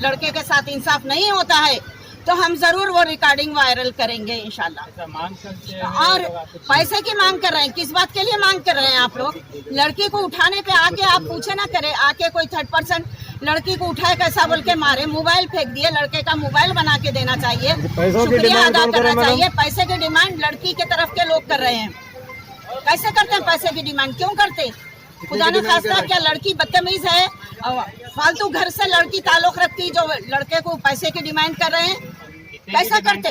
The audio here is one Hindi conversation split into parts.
लड़के के साथ इंसाफ नहीं होता है तो हम जरूर वो रिकॉर्डिंग वायरल करेंगे इंशाल्लाह। मांग करते हैं और पैसे की मांग कर रहे हैं, किस बात के लिए मांग कर रहे हैं आप लोग? लड़की को उठाने पे आके आप पूछे ना करे, आके कोई थर्ड पर्सन लड़की को उठाए कैसा बोल के मारे, मोबाइल फेंक दिए, लड़के का मोबाइल बना के देना चाहिए, शुक्रिया अदा करना चाहिए। पैसे की डिमांड लड़की के तरफ के लोग कर रहे हैं। कैसे करते हैं पैसे की डिमांड, क्यों करते? खुदा ने खास्ता क्या लड़की बदतमीज है, फालतू घर से लड़की ताल्लुक रखती जो लड़के को पैसे की डिमांड कर रहे हैं, कैसा करते?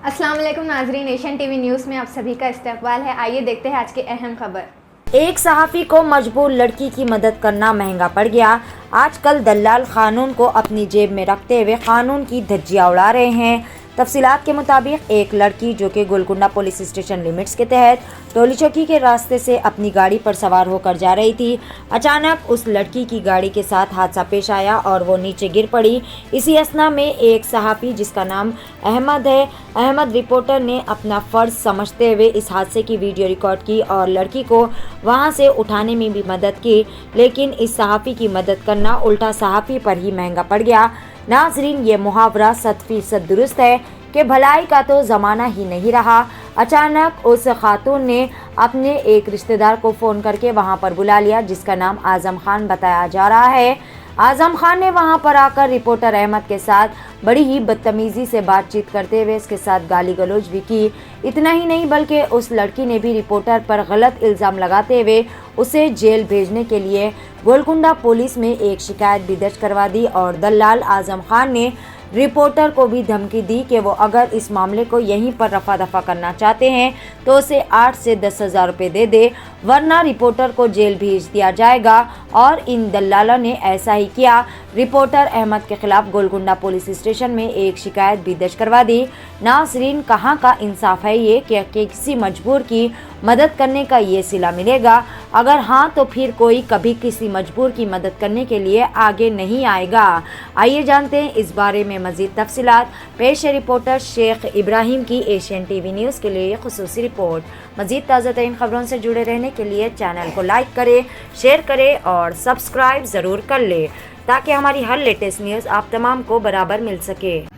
अस्सलाम वालेकुम नाजरीन, नेशन टीवी न्यूज़ में आप सभी का इस्तकबाल है। आइए देखते हैं आज की अहम खबर। एक सहाफ़ी को मजबूर लड़की की मदद करना महंगा पड़ गया। आजकल दलाल कानून को अपनी जेब में रखते हुए कानून की धज्जियां उड़ा रहे हैं। तफसीलात के मुताबिक एक लड़की जो कि गोलकुंडा पुलिस स्टेशन लिमिट्स के तहत टोली चौकी के रास्ते से अपनी गाड़ी पर सवार होकर जा रही थी। अचानक उस लड़की की गाड़ी के साथ हादसा पेश आया और वो नीचे गिर पड़ी। इसी असना में एक सहाफ़ी जिसका नाम अहमद है, अहमद रिपोर्टर ने अपना फ़र्ज समझते हुए इस हादसे की वीडियो रिकॉर्ड की और लड़की को वहां से उठाने में भी मदद की। लेकिन इस सहाफ़ी की मदद करना उल्टा सहाफ़ी पर ही महंगा पड़ गया। नाजरीन, ये मुहावरा 100% दुरुस्त है कि भलाई का तो ज़माना ही नहीं रहा। अचानक उस खातून ने अपने एक रिश्तेदार को फ़ोन करके वहां पर बुला लिया जिसका नाम आज़म खान बताया जा रहा है। आज़म खान ने वहां पर आकर रिपोर्टर अहमद के साथ बड़ी ही बदतमीज़ी से बातचीत करते हुए इसके साथ गाली गलौज भी की। इतना ही नहीं बल्कि उस लड़की ने भी रिपोर्टर पर गलत इल्ज़ाम लगाते हुए उसे जेल भेजने के लिए गोलकुंडा पुलिस में एक शिकायत भी दर्ज करवा दी और दलाल आज़म खान ने रिपोर्टर को भी धमकी दी कि वो अगर इस मामले को यहीं पर रफा दफा करना चाहते हैं तो उसे 8 से 10 हज़ार रुपये दे दे, वरना रिपोर्टर को जेल भेज दिया जाएगा। और इन दलालों ने ऐसा ही किया। रिपोर्टर अहमद के खिलाफ गोलकुंडा पुलिस स्टेशन में एक शिकायत भी दर्ज करवा दी। नाजरीन, कहाँ का इंसाफ है ये कि किसी मजबूर की मदद करने का ये सिला मिलेगा? अगर हाँ तो फिर कोई कभी किसी मजबूर की मदद करने के लिए आगे नहीं आएगा। आइए जानते हैं इस बारे में मज़ीद तफसीलात। पेश है रिपोर्टर शेख इब्राहिम की एशियन टीवी न्यूज़ के लिए खुसूसी रिपोर्ट। मज़ीद ताज़ा तरीन खबरों से जुड़े रहने के लिए चैनल को लाइक करें, शेयर करें और सब्सक्राइब ज़रूर कर लें ताकि हमारी हर लेटेस्ट न्यूज़ आप तमाम को बराबर मिल सके।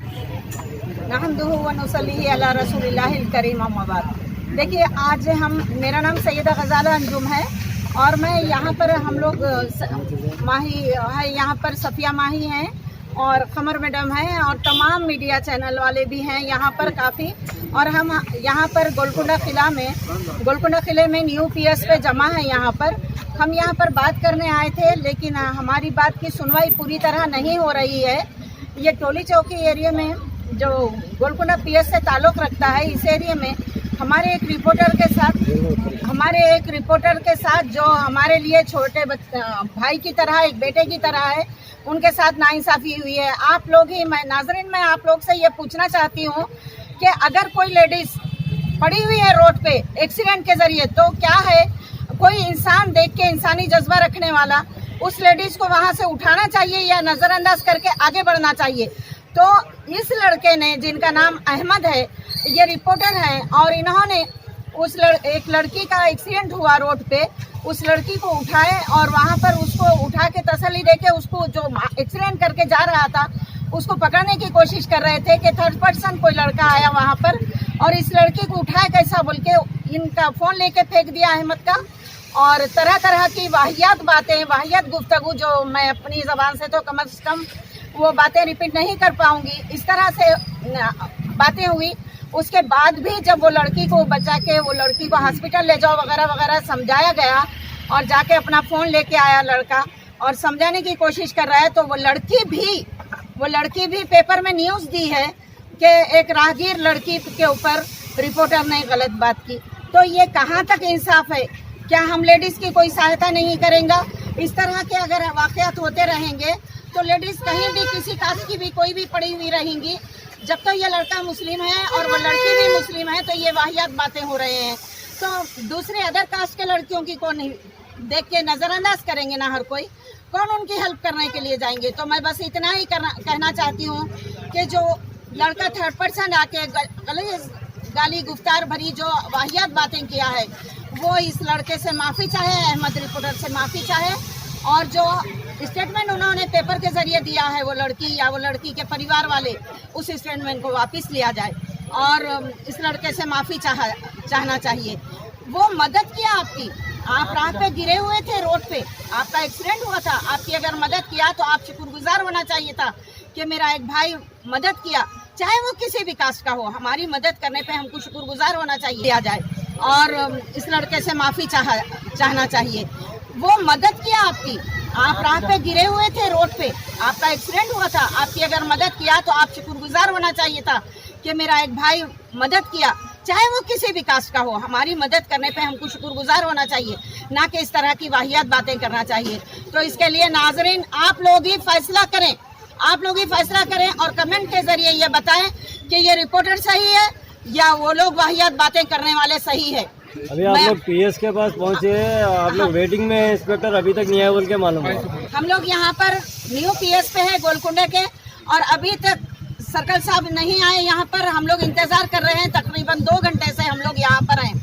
देखिए, आज मेरा नाम सैयदा गजाला अंजुम है और मैं यहाँ पर हम लोग माही है, यहाँ पर सफिया माही हैं और कमर मैडम हैं और तमाम मीडिया चैनल वाले भी हैं यहाँ पर काफ़ी। और हम यहाँ पर गोलकुंडा किले में न्यू पीएस पे जमा है। यहाँ पर हम यहाँ पर बात करने आए थे, लेकिन हमारी बात की सुनवाई पूरी तरह नहीं हो रही है। ये टोली चौकी एरिया में जो गोलकुंडा पीएस से ताल्लुक़ रखता है, इस एरिया में हमारे एक रिपोर्टर के साथ जो हमारे लिए छोटे भाई की तरह, एक बेटे की तरह है, उनके साथ नाइंसाफ़ी हुई है। आप लोग ही, मैं आप लोग से ये पूछना चाहती हूँ कि अगर कोई लेडीज़ पड़ी हुई है रोड पे एक्सीडेंट के ज़रिए, तो क्या है, कोई इंसान देख के इंसानी जज्बा रखने वाला उस लेडीज़ को वहाँ से उठाना चाहिए या नज़रअंदाज करके आगे बढ़ना चाहिए? तो इस लड़के ने, जिनका नाम अहमद है, ये रिपोर्टर हैं और इन्होंने एक लड़की का एक्सीडेंट हुआ रोड पे, उस लड़की को उठाए और वहाँ पर उसको उठा के तसल्ली देके उसको जो एक्सीडेंट करके जा रहा था उसको पकड़ने की कोशिश कर रहे थे कि थर्ड पर्सन कोई लड़का आया वहाँ पर और इस लड़की को उठाए कैसा बोल के इनका फ़ोन लेके फेंक दिया अहमद का। और तरह तरह की वाहियात बातें, वाहियात गुफ्तगू, जो मैं अपनी ज़बान से तो कम से कम वो बातें रिपीट नहीं कर पाऊंगी, इस तरह से बातें हुई। उसके बाद भी जब वो लड़की को बचा के वो लड़की को हॉस्पिटल ले जाओ वगैरह वगैरह समझाया गया और जाके अपना फ़ोन लेके आया लड़का और समझाने की कोशिश कर रहा है, तो वो लड़की भी पेपर में न्यूज़ दी है कि एक राहगीर लड़की के ऊपर रिपोर्टर ने गलत बात की। तो ये कहाँ तक इंसाफ है? क्या हम लेडीज़ की कोई सहायता नहीं करेंगे? इस तरह के अगर वाक़यात होते रहेंगे तो लेडीज़ कहीं भी, किसी कास्ट की भी, कोई भी पड़ी हुई रहेंगी। जब तो ये लड़का मुस्लिम है और वो लड़की भी मुस्लिम है, तो ये वाहियात बातें हो रहे हैं। तो दूसरे अदर कास्ट के लड़कियों की कौन देख के नज़रअंदाज करेंगे ना? हर कोई कौन उनकी हेल्प करने के लिए जाएंगे? तो मैं बस इतना ही कहना चाहती हूँ कि जो लड़का थर्ड पर्सन आके गाली गुफ्तार भरी जो वाहियात बातें किया है, वो इस लड़के से माफ़ी चाहे, अहमद रिपोर्टर से माफ़ी चाहे, और जो स्टेटमेंट उन्होंने पेपर के जरिए दिया है वो लड़की या वो लड़की के परिवार वाले, उस स्टेटमेंट को वापस लिया जाए और इस लड़के से माफ़ी चाहना चाहिए। वो मदद किया आपकी, आप राह पे गिरे हुए थे, रोड पे आपका एक्सीडेंट हुआ था, आपकी अगर मदद किया तो आप शुक्रगुजार होना चाहिए था कि मेरा एक भाई मदद किया, चाहे वो किसी भी कास्ट का हो। हमारी मदद करने पे हमको शुक्रगुजार होना चाहिए, दिया जाए और इस लड़के से माफ़ी चाहना चाहिए। वो मदद किया आपकी, आप राह पे गिरे हुए थे, रोड पे आपका एक्सीडेंट हुआ था, आपकी अगर मदद किया तो आप शुक्रगुजार होना चाहिए था कि मेरा एक भाई मदद किया, चाहे वो किसी भी कास्ट का हो। हमारी मदद करने पे हमको शुक्रगुजार होना चाहिए, ना कि इस तरह की वाहियात बातें करना चाहिए। तो इसके लिए नाजरीन आप लोग ही फैसला करें, आप लोग ही फैसला करें और कमेंट के जरिए ये बताएं कि ये रिपोर्टर सही है या वो लोग वाहियात बातें करने वाले सही है। अभी आप लोग पीएस के पास पहुंचे हैं, आप लोग वेटिंग में, इंस्पेक्टर अभी तक नहीं आया बोल के मालूम है। हम लोग यहाँ पर न्यू पीएस पे है गोलकुंडे के, और अभी तक सर्कल साहब नहीं आए यहाँ पर। हम लोग इंतजार कर रहे हैं, तकरीबन 2 घंटे से हम लोग यहाँ पर हैं।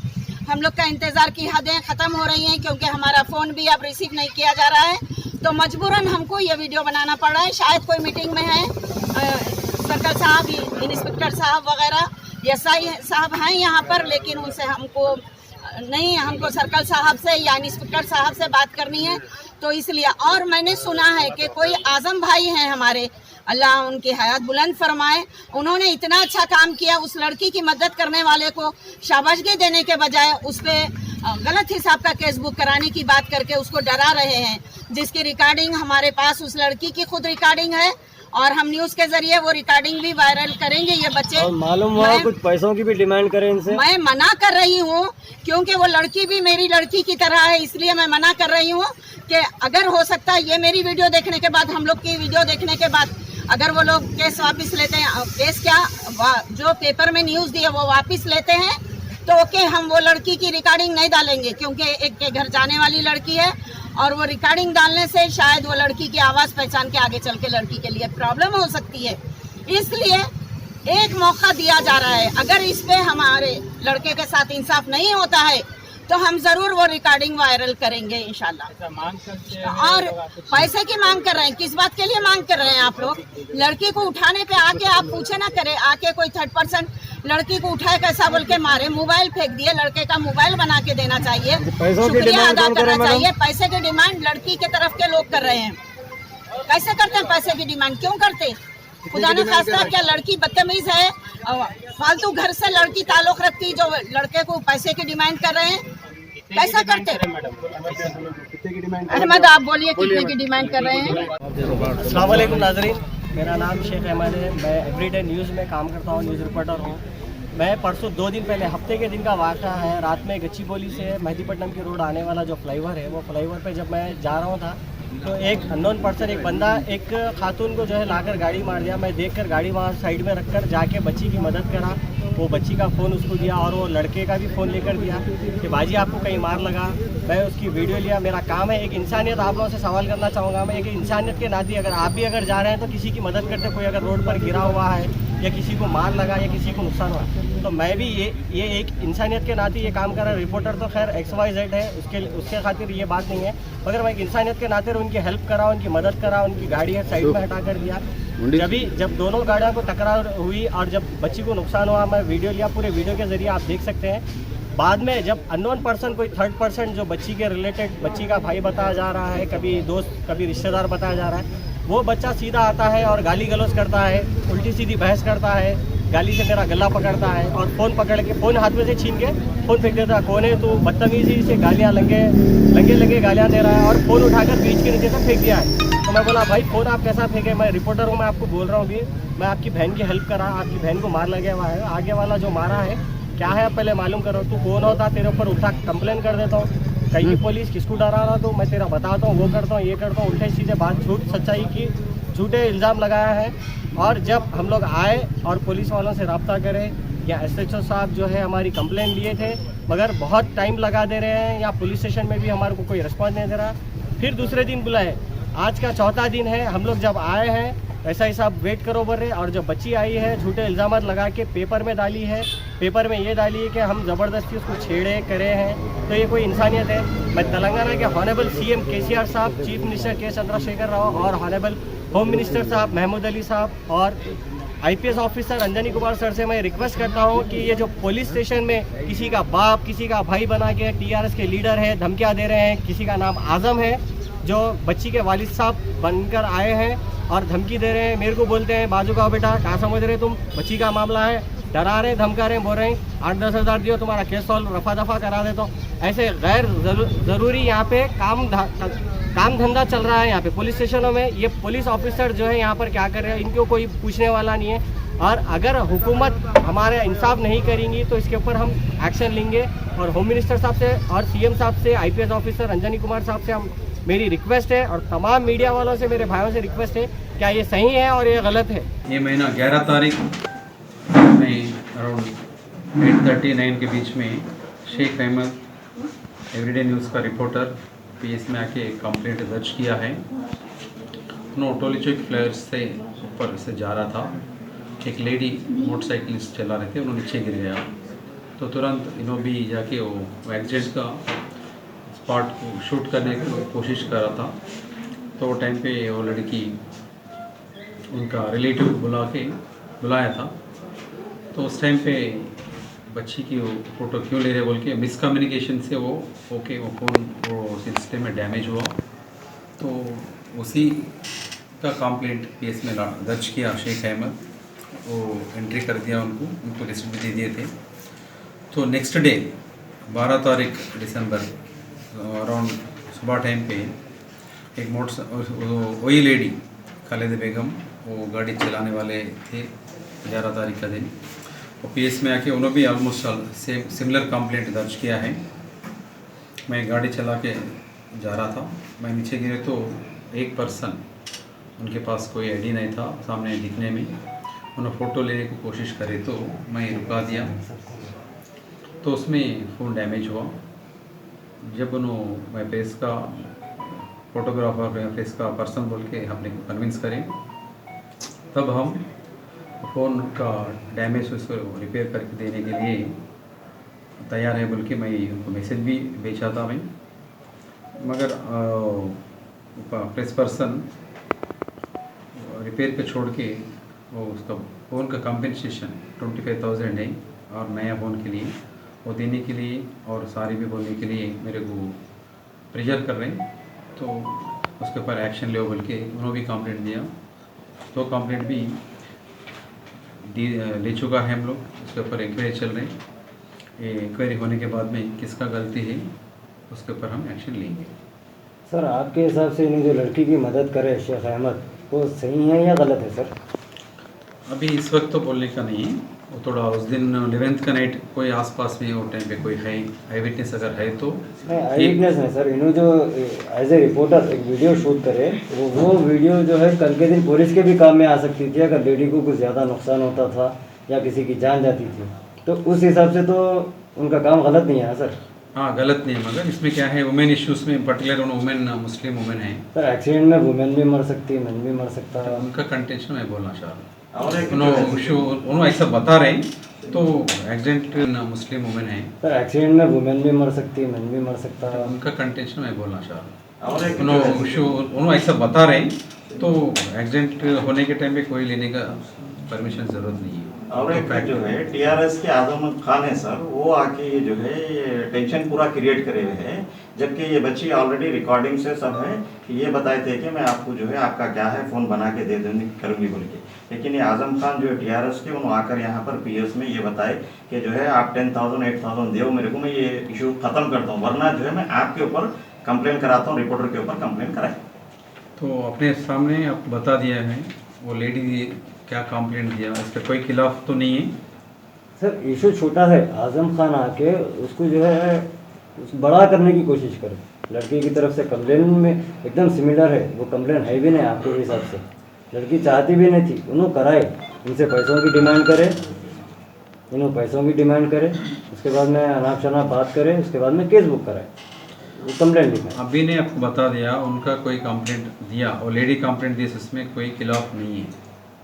हम लोग का इंतजार की हदें ख़त्म हो रही हैं क्योंकि हमारा फ़ोन भी अब रिसीव नहीं किया जा रहा है, तो मजबूरन हमको ये वीडियो बनाना पड़ रहा है। शायद कोई मीटिंग में है, सर्कल साहब, इंस्पेक्टर साहब वगैरह, एसआई साहब हैं यहाँ पर, लेकिन उनसे हमको सर्कल साहब से या इंस्पेक्टर साहब से बात करनी है, तो इसलिए। और मैंने सुना है कि कोई आजम भाई हैं हमारे, अल्लाह उनकी हयात बुलंद फरमाए, उन्होंने इतना अच्छा काम किया, उस लड़की की मदद करने वाले को शाबाशगी देने के बजाय उस पर गलत हिसाब का केस बुक कराने की बात करके उसको डरा रहे हैं, जिसकी रिकॉर्डिंग हमारे पास उस लड़की की खुद रिकॉर्डिंग है और हम न्यूज़ के जरिए वो रिकॉर्डिंग भी वायरल करेंगे। ये बच्चे, और मालूम हुआ कुछ पैसों की भी डिमांड करें इनसे। मैं मना कर रही हूँ क्योंकि वो लड़की भी मेरी लड़की की तरह है, इसलिए मैं मना कर रही हूँ कि अगर हो सकता है ये मेरी वीडियो देखने के बाद, हम लोग की वीडियो देखने के बाद अगर वो लोग केस वापस लेते हैं, केस क्या जो पेपर में न्यूज़ दी है वो वापस लेते हैं, तो ओके, हम वो लड़की की रिकॉर्डिंग नहीं डालेंगे क्योंकि एक के घर जाने वाली लड़की है, और वो रिकॉर्डिंग डालने से शायद वो लड़की की आवाज़ पहचान के आगे चल के लड़की के लिए प्रॉब्लम हो सकती है। इसलिए एक मौका दिया जा रहा है, अगर इस पे हमारे लड़के के साथ इंसाफ नहीं होता है तो हम जरूर वो रिकॉर्डिंग वायरल करेंगे इंशाल्लाह। और पैसे की मांग कर रहे हैं, किस बात के लिए मांग कर रहे हैं आप लोग? लड़की को उठाने पे आके आप पूछे ना करें, आके कोई 3rd पर्सन लड़की को उठाए कैसा बोल के मारे, मोबाइल फेंक दिए, लड़के का मोबाइल बना के देना चाहिए, शुक्रिया अदा करना चाहिए। पैसे की डिमांड लड़की के तरफ के लोग कर रहे हैं। कैसे करते हैं पैसे की डिमांड, क्यों करते? खुदा न खास्ता क्या लड़की बदतमीज है, फालतू घर से लड़की ताल्लुक रखती, जो लड़के को पैसे की डिमांड कर रहे हैं, कैसा करते? अहमद आप बोलिए कितने की डिमांड कर रहे हैं? अस्सलाम वालेकुम नाज़रीन, मेरा नाम शेख अहमद है। मैं एवरीडे न्यूज़ में काम करता हूँ, न्यूज़ रिपोर्टर हूँ। मैं परसों 2 दिन पहले, हफ्ते के दिन का वाक़ा है, रात में गच्चीबोली से मेहदीपट्टनम की रोड आने वाला जो फ्लाईओवर है, वो फ्लाईओवर पे जब मैं जा रहा था तो एक अननोन पर्सन, एक बंदा, एक खातून को जो है लाकर गाड़ी मार दिया। मैं देखकर गाड़ी वहाँ साइड में रखकर जाके बच्ची की मदद करा, वो बच्ची का फ़ोन उसको दिया और वो लड़के का भी फ़ोन लेकर दिया कि बाजी आपको कहीं मार लगा। मैं उसकी वीडियो लिया। मेरा काम है एक इंसानियत, आप लोगों से सवाल करना चाहूँगा मैं, एक इंसानियत के नाते अगर आप भी अगर जा रहे हैं तो किसी की मदद करते, कोई अगर रोड पर गिरा हुआ है या किसी को मार लगा या किसी को नुकसान हुआ, तो मैं भी ये एक इंसानियत के नाते ये काम कर रहा। रिपोर्टर तो खैर XYZ है, उसके खातिर ये बात नहीं है, मगर मैं एक इंसानियत के नाते उनकी हेल्प करा, उनकी मदद करा, उनकी गाड़ी है साइड में हटा कर दिया। जब दोनों गाड़ियों को टकराव हुई और जब बच्ची को नुकसान हुआ, मैं वीडियो लिया, पूरे वीडियो के जरिए आप देख सकते हैं। बाद में जब अननोन पर्सन, कोई 3rd पर्सन जो बच्ची के रिलेटेड, बच्ची का भाई बताया जा रहा है, कभी दोस्त, कभी रिश्तेदार बताया जा रहा है, वो बच्चा सीधा आता है और गाली गलौज करता है, उल्टी सीधी बहस करता है, गाली से मेरा गला पकड़ता है और फ़ोन पकड़ के, फ़ोन हाथ में से छीन के फ़ोन फेंक देता है। कौन है तू? बदतमीजी से गालियाँ लगे गालियाँ दे रहा है और फ़ोन उठाकर ब्रिज के नीचे से फेंक दिया है। तो मैं बोला भाई फ़ोन आप कैसा फेंके? मैं रिपोर्टर हूँ, मैं आपको बोल रहा हूँ भी, मैं आपकी बहन की हेल्प करा, आपकी बहन को मार लगे हुआ है, आगे वाला जो मारा है क्या है आप पहले मालूम करो। तू कौन होता? तेरे ऊपर उठा कंप्लेन कर देता हूँ, कहीं पुलिस किसको डरा रहा, तो मैं तेरा बताता हूँ, वो करता हूँ, ये करता हूँ, उल्टे सीधे बात, झूठ सच्चाई की झूठे इल्ज़ाम लगाया है। और जब हम लोग आए और पुलिस वालों से रब्ता करें, या SHO साहब जो है हमारी कंप्लेन लिए थे, मगर बहुत टाइम लगा दे रहे हैं, या पुलिस स्टेशन में भी हमारे को कोई रिस्पॉन्स नहीं दे रहा। फिर दूसरे दिन बुलाए, आज का 4था दिन है। हम लोग जब आए हैं ऐसा ही साहब वेट करो बोल रहे। और जो बच्ची आई है झूठे इल्ज़ाम लगा के पेपर में डाली है, पेपर में ये डाली है कि हम ज़बरदस्ती उसको छेड़े करे हैं, तो ये कोई इंसानियत है? मैं तेलंगाना के हॉनेबल CM KCR साहब, chief minister K Chandrashekhar Rao और हॉनेबल होम मिनिस्टर साहब महमूद अली साहब और IPS officer Anjani Kumar sir से मैं रिक्वेस्ट करता हूँ कि ये जो पुलिस स्टेशन में किसी का बाप किसी का भाई बना के TRS के लीडर है धमकियाँ दे रहे हैं, किसी का नाम आज़म है जो बच्ची के वालिद साहब बनकर आए हैं और धमकी दे रहे हैं, मेरे को बोलते हैं बाजू का बेटा कहाँ समझ रहे तुम, बच्ची का मामला है, डरा रहे धमका रहे, बोल रहे हैं 8-10 हज़ार दियो तुम्हारा केस सॉल्व रफा दफा करा देता हूँ। ऐसे गैर ज़रूरी यहाँ पे काम धंधा चल रहा है यहाँ पे पुलिस स्टेशनों में। ये पुलिस ऑफिसर जो है यहाँ पर क्या कर रहे हैं इनको कोई पूछने वाला नहीं है। और अगर हुकूमत हमारे इंसाफ नहीं करेंगी तो इसके ऊपर हम एक्शन लेंगे। और होम मिनिस्टर साहब से और CM साहब से IPS ऑफिसर अंजनी कुमार साहब से हम मेरी रिक्वेस्ट है और तमाम मीडिया वालों से मेरे भाइयों से रिक्वेस्ट है, क्या ये सही है और ये गलत है? ये महीना 11 तारीख में अराउंड 8:39 के बीच में शेख अहमद एवरीडे न्यूज़ का रिपोर्टर PS में आके कंप्लेंट दर्ज किया है। उन्होंने टोलीचौक फ्लायर्स से ऊपर से जा रहा था, एक लेडी मोटरसाइकिलिस्ट चला रहे थे, उन्होंने नीचे गिर गया तो तुरंत इन्होंने भी जाके वो एक्सीडेंट का स्पॉट को शूट करने की कोशिश कर रहा था। तो वो टाइम पे वो लड़की उनका रिलेटिव बुलाया था। तो उस टाइम पे बच्ची की वो फ़ोटो क्यों ले रहे बोल के मिसकम्युनिकेशन से वो फ़ोन वो सिलसिले में डैमेज हुआ। तो उसी का कंप्लेंट PS में दर्ज किया शेख अहमद, वो एंट्री कर दिया, उनको रिसिप्ट भी दे दिए थे। तो नेक्स्ट डे 12 तारीख दिसंबर अराउंड सुबह टाइम पे एक वही लेडी खालिद बेगम वो गाड़ी चलाने वाले थे 11 तारीख का दिन, और PS में आके उन्होंने भी ऑलमोस्ट सिमिलर कंप्लेंट दर्ज किया है। मैं गाड़ी चला के जा रहा था, मैं नीचे गिरे तो एक पर्सन उनके पास कोई ID नहीं था सामने दिखने में, उन्होंने फ़ोटो लेने की कोशिश करे तो मैं रुका दिया तो उसमें फ़ोन डैमेज हुआ। जब मैं फेस का फोटोग्राफर फेस का पर्सन बोल के अपने को कन्विंस करें, तब हम फ़ोन का डैमेज उसको रिपेयर करके देने के लिए तैयार है बोल के मैं उनको मैसेज भी भेजा था मैं, मगर प्रेस पर्सन रिपेयर पे छोड़ के वो उसका फ़ोन का कंपनसेशन 25,000 है और नया फ़ोन के लिए वो देने के लिए और सारी भी बोलने के लिए मेरे को प्रेशर कर रहे हैं। तो उसके ऊपर एक्शन ले बोल के उन्होंने भी कंप्लेंट दिया, तो कंप्लेंट भी ले चुका है हम लोग, उसके ऊपर इंक्वायरी चल रहे हैं। इंक्वायरी होने के बाद में किसका गलती है उसके ऊपर हम एक्शन लेंगे। सर आपके हिसाब से जो लड़की की मदद करे शेख अहमद, वो सही है या गलत है सर? अभी इस वक्त तो बोलने का नहीं है, वो थोड़ा उस दिन 11th का नाइट कोई आसपास में वो टाइम पे कोई है आई विटनेस अगर है तो आई विटनेस है सर। इन्होंने जो एज ए रिपोर्टर एक वीडियो शूट करे वो वीडियो जो है कल के दिन पुलिस के भी काम में आ सकती थी अगर लेडी को कुछ ज़्यादा नुकसान होता था या किसी की जान जाती थी, तो उस हिसाब से तो उनका काम गलत नहीं है सर। हाँ गलत नहीं, मगर इसमें क्या है वुमेन इश्यूज़ में पर्टिकुलर वुमेन मुस्लिम वुमेन है सर। एक्सीडेंट में वुमेन भी मर सकती है, मैन भी मर सकता है, उनका कंटेंशन मैं बोलना चाह रहा हूँ। उन्होंने ऐसा बता रहे हैं तो एक्सीडेंट मुस्लिम वुमेन है सर। एक्सीडेंट में वुमेन भी मर सकती है, मैन भी मर सकता है, उनका कंटेंशन मैं बोलना चाह रहा हूँ। उन्होंने ऐसा बता रहे हैं तो एक्सीडेंट होने के टाइम पे कोई लेने का परमिशन ज़रूरत नहीं है। और एक जो है TRS के आजम खान है सर, वो आके ये जो है ये टेंशन पूरा क्रिएट करे हुए हैं, जबकि ये बच्ची ऑलरेडी रिकॉर्डिंग से सब है कि ये बताए थे कि मैं आपको जो है आपका क्या है फ़ोन बना के दे दूँगी करूँगी बोल के। लेकिन ये आजम खान जो है TRS के उन्होंने आकर यहाँ पर PS में ये बताए कि जो है आप 10,000 8,000 दो मेरे को, मैं ये इशू ख़त्म करता हूँ, वरना जो है मैं आपके ऊपर कंप्लेन कराता हूँ, रिपोर्टर के ऊपर कंप्लेन कराए। तो अपने सामने आप बता दिया है वो लेडी क्या कंप्लेंट दिया, इस पर कोई खिलाफ तो नहीं है सर। इशू छोटा है, आजम खान आके उसको जो है बड़ा करने की कोशिश करे। लड़की की तरफ से कंप्लेन में एकदम सिमिलर है, वो कंप्लेन है भी नहीं आपके हिसाब से। लड़की चाहती भी नहीं थी, उन्होंने कराए, उनसे पैसों की डिमांड करे, उन्होंने पैसों की डिमांड करे, उसके बाद में अनाप शनाप बात करे, उसके बाद में केस बुक कराए। वो कंप्लेंट लिखा है। अभी ने आपको बता दिया, उनका कोई कंप्लेंट दिया और लेडी कंप्लेंट दी, उसमें कोई खिलाफ नहीं है,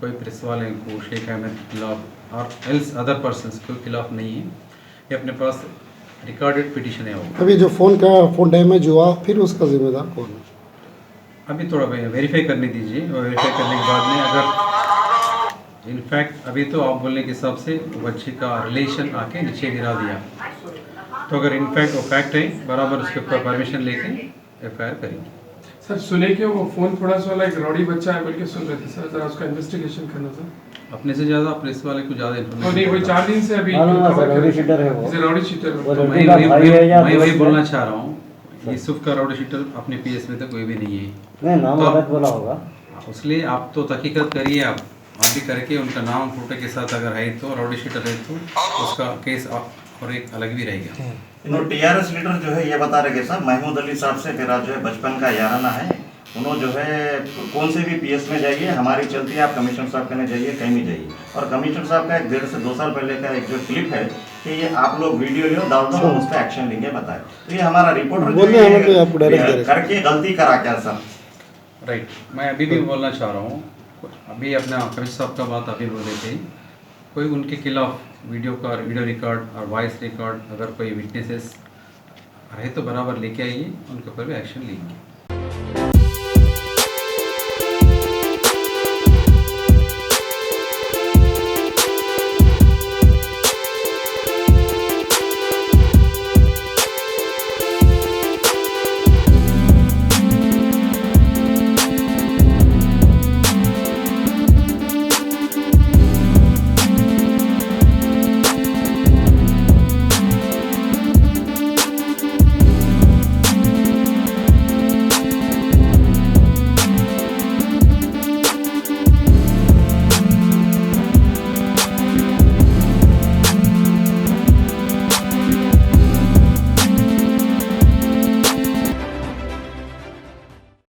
कोई प्रेस वाले को शेख अहमद के खिलाफ और एल्स अदर पर्सनस के खिलाफ नहीं है। ये अपने पास रिकॉर्डेड पिटिशन है वो। अभी जो फ़ोन डैमेज हुआ, फिर उसका जिम्मेदार कौन है? अभी थोड़ा वेरीफाई करने दीजिए, और वेरीफाई करने के बाद में अगर इनफैक्ट अभी तो आप बोलने के हिसाब से बच्चे का रिलेशन आके नीचे गिरा दिया, तो अगर इनफैक्ट वो फैक्ट है बराबर उसके ऊपर परमिशन लेके FIR करेंगे। सर सुने कि वो फ़ोन थोड़ा सा वाला एक रॉडी बच्चा है बल्कि सुन रहे थे सर, ज़रा उसका इन्वेस्टिगेशन करना सर। अपने से ज़्यादा पुलिस वाले को ज़्यादा और नहीं, वही 4 दिन से अभी रॉडी शीटर है वो। रॉडी शीटर वो तो लड़की का भाई है या मैं वही दोस्त है? बोलना चाह रहा हूँ, यूसुफ का रॉडी शीटर अपने PS में तो कोई भी नहीं है। नहीं, नाम तो गलत बोला होगा। इसलिए आप तो तहकीकत करिए, आप भी करके उनका नाम फोटो के साथ अगर है तो रॉडी शीटर है तो उसका केस और एक अलग भी रहेगा। TRS लीडर जो है ये बता रहे कि साहब महमूद अली साहब से मेरा जो है बचपन का याराना है, उन्होंने जो है कौन से भी PS में जाइए, हमारी चलती है, आप कमिश्नर साहब कहने जाइए, कहीं भी जाइए। और कमिश्नर साहब का 1.5 से 2 साल पहले का एक जो क्लिप है कि ये आप लोग वीडियो लो, डाल दो, हम उस पर एक्शन लेंगे, बताए। तो ये हमारा रिपोर्टर करके गलती करा क्या सर? राइट, मैं अभी भी बोलना चाह रहा हूँ, अभी अपना कमिश्नर साहब का बात अभी बोल रहे थे, कोई उनके खिलाफ वीडियो रिकॉर्ड और वॉइस रिकॉर्ड अगर कोई विटनेसेस रहे तो बराबर लेके आइए, उनके ऊपर भी एक्शन लेंगे।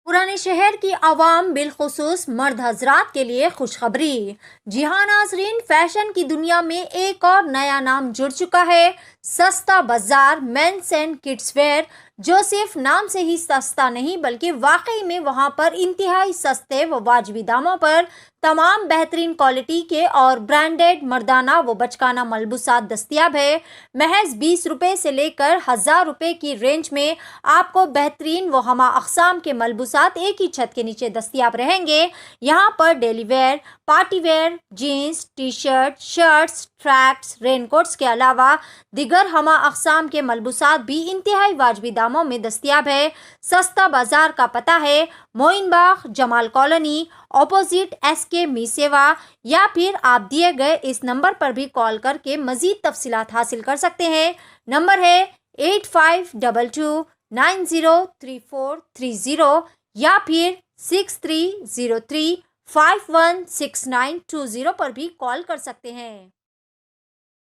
पुराने शहर की आवाम बिलखुसूस मर्द हजरात के लिए खुशखबरी। जी हाँ नाजरीन, फैशन की दुनिया में एक और नया नाम जुड़ चुका है, सस्ता बाजार मेंस एंड किड्स वेयर। जो सिर्फ नाम से ही सस्ता नहीं बल्कि वाकई में वहां पर इंतहाई सस्ते व वाजबी दामों पर तमाम बेहतरीन क्वालिटी के और ब्रांडेड मर्दाना व बचकाना मलबूसात दस्तियाब है। महज 20 रुपये से लेकर 1000 रुपये की रेंज में आपको बेहतरीन व हमा अक़साम के मलबूसात एक ही छत के नीचे दस्तियाब रहेंगे। यहाँ पर daily wear, party wear, jeans, T shirt, shirts, tracks, raincoats के अलावा दिगर हमा अक़साम के मलबूसात भी इंतहाई वाजबी दामों में दस्तियाब है। सस्ता बाजार का पता है Moin Bagh, Jamal colony, opposite SK MeeSeva, या फिर आप दिए गए इस नंबर पर भी कॉल करके मजीद तफसीलात हासिल कर सकते हैं। नंबर है 8522903430 या फिर 6303516920 पर भी कॉल कर सकते हैं।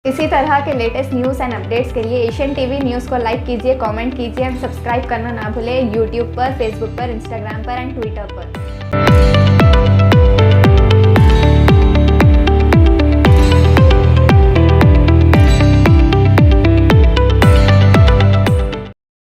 इसी तरह के लेटेस्ट न्यूज़ एंड अपडेट्स के लिए एशियन टीवी न्यूज़ को लाइक कीजिए, कमेंट कीजिए और सब्सक्राइब करना ना भूलें यूट्यूब पर, फेसबुक पर, इंस्टाग्राम पर एंड ट्विटर पर।